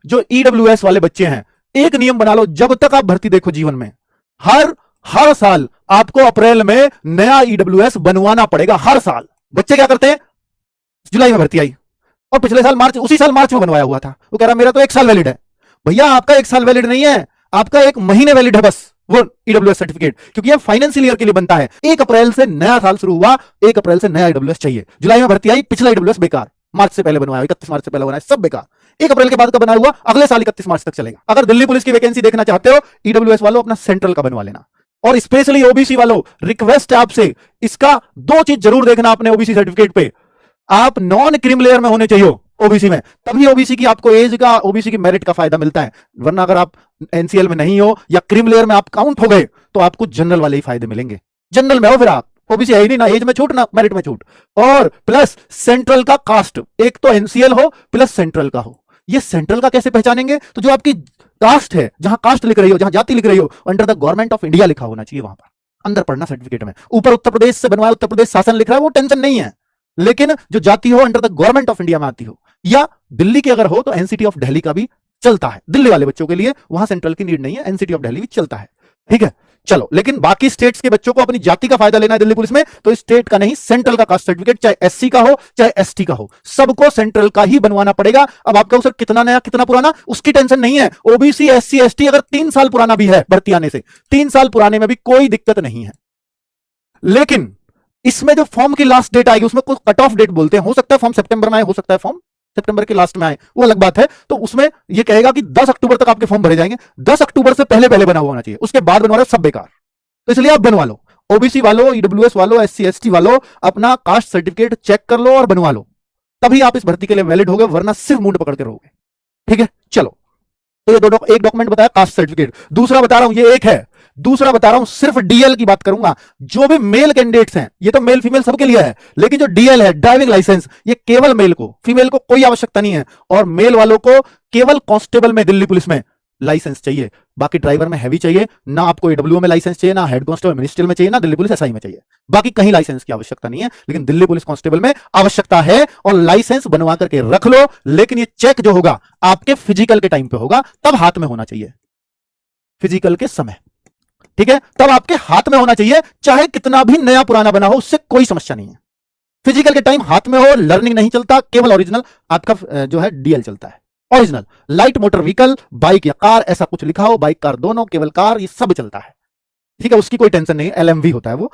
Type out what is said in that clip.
जो ईडब्ल्यूएस वाले बच्चे हैं, एक नियम बना लो, जब तक आप भर्ती देखो जीवन में, हर साल आपको अप्रैल में नया ईडब्ल्यूएस बनवाना पड़ेगा। हर साल बच्चे क्या करते हैं, जुलाई में भर्ती आई और पिछले साल मार्च, उसी साल मार्च में बनवाया हुआ था, वो कह रहा मेरा तो 1 साल वैलिड है। भैया आपका 1 साल वैलिड नहीं है, आपका 1 महीने वैलिड है बस वो ईडब्ल्यूएस सर्टिफिकेट, क्योंकि ये फाइनेंशियल ईयर के लिए बनता है। 1 अप्रैल से नया साल शुरू हुआ, 1 अप्रैल से नया ईडब्ल्यूएस चाहिए। जुलाई में भर्ती आई, पिछला ईडब्ल्यूएस बेकार, मार्च से पहले बनवाया, 31 मार्च से पहले बनाया, सब बेकार। 1 अप्रैल के बाद का बनाया हुआ अगले साल 31 मार्च तक चलेगा। अगर दिल्ली पुलिस की वैकेंसी देखना चाहते हो, ईडब्ल्यूएस वालों अपना सेंट्रल का बनवा लेना। और स्पेशली ओबीसी वालों, रिक्वेस्ट है आपसे, इसका 2 चीज जरूर देखना अपने ओबीसी सर्टिफिकेट पे, आप नॉन क्रीम लेयर में होने चाहिए ओबीसी में, तभी ओबीसी की आपको एज का, ओबीसी की मेरिट का फायदा मिलता है। वरना अगर आप एनसीएल में नहीं हो या क्रीम लेयर में आप काउंट हो गए तो आपको जनरल वाले ही फायदे मिलेंगे। जनरल में हो फिर आप, ओबीसी है ही नहीं, ना एज में छूट ना मेरिट में छूट। और प्लस सेंट्रल का कास्ट, एक तो एनसीएल हो प्लस सेंट्रल का हो। ये सेंट्रल का कैसे पहचानेंगे, तो जो आपकी कास्ट है, जहां कास्ट लिख रही हो, जहां जाति लिख रही हो, under the government of India लिखा होना चाहिए, वहां पर अंदर पढ़ना सर्टिफिकेट में। ऊपर उत्तर प्रदेश से बनवाया, उत्तर प्रदेश शासन लिख रहा है, वो टेंशन नहीं है, लेकिन जो जाति हो under the government of India में आती हो, या दिल्ली की अगर हो तो एनसीटी ऑफ दिल्ली का भी चलता है। दिल्ली वाले बच्चों के लिए वहां सेंट्रल की नीड नहीं है, एनसीटी ऑफ दिल्ली भी चलता है, ठीक है। चलो, लेकिन बाकी स्टेट्स के बच्चों को अपनी जाति का फायदा लेना है दिल्ली पुलिस में, तो स्टेट का नहीं, सेंट्रल का कास्ट सर्टिफिकेट, चाहे एससी का हो चाहे एसटी का हो, सबको सेंट्रल का ही बनवाना पड़ेगा। अब आपका सर कितना नया कितना पुराना, उसकी टेंशन नहीं है। ओबीसी एससी एसटी अगर 3 साल पुराना भी है, भर्ती आने से 3 साल पुराने में भी कोई दिक्कत नहीं है। लेकिन इसमें जो फॉर्म की लास्ट डेट आएगी, उसमें कुछ कट ऑफ डेट बोलते हैं, हो सकता है फॉर्म सितंबर में आए, हो सकता है फॉर्म सितंबर के लास्ट में आए, वो अलग बात है। तो उसमें ये कहेगा कि 10 अक्टूबर तक आपके फॉर्म भरे जाएंगे, 10 अक्टूबर से पहले पहले बना हुआ होना चाहिए, उसके बाद बनवा रहे सब बेकार। तो इसलिए आप बनवा लो, ओबीसी वालों, ईडब्ल्यूएस वालों, एससी एसटी वालों, अपना कास्ट सर्टिफिकेट चेक कर लो और बनवा लो, तभी आप इस भर्ती के लिए वैलिड होगे, वरना सिर्फ मुंड पकड़ के रहोगे, ठीक है। चलो, तो ये एक डॉक्यूमेंट बताया कास्ट सर्टिफिकेट, दूसरा बता रहा हूं, ये एक है, दूसरा बता रहा हूं सिर्फ डीएल की बात करूंगा। जो भी मेल कैंडिडेट्स हैं, ये तो मेल फीमेल सबके लिए है, लेकिन जो डीएल है, ड्राइविंग लाइसेंस, ये केवल मेल को, फीमेल को कोई आवश्यकता नहीं है। और मेल वालों को केवल कांस्टेबल में दिल्ली पुलिस में लाइसेंस चाहिए, बाकी ड्राइवर में हैवी चाहिए ना, आपको एडब्ल्यू में लाइसेंस चाहिए ना, हेड कांस्टेबल मिनिस्ट्रियल में चाहिए ना, दिल्ली पुलिस एसआई में चाहिए, बाकी कहीं लाइसेंस की आवश्यकता नहीं है। लेकिन दिल्ली पुलिस कांस्टेबल में आवश्यकता है, और लाइसेंस बनवा करके रख लो। लेकिन ये चेक जो होगा आपके फिजिकल के टाइम पे होगा, तब हाथ में होना चाहिए, फिजिकल के समय, ठीक है, तब आपके हाथ में होना चाहिए, चाहे कितना भी नया पुराना बना हो, उससे कोई समस्या नहीं है। फिजिकल के टाइम हाथ में हो, लर्निंग नहीं चलता, केवल ओरिजिनल आपका जो है डीएल चलता है। Original light motor vehicle, bike या कार, ऐसा कुछ लिखा हो, बाइक कार दोनों, केवल कार, ये सब चलता है, ठीक है, उसकी कोई टेंशन नहीं है। एलएमवी होता है वो,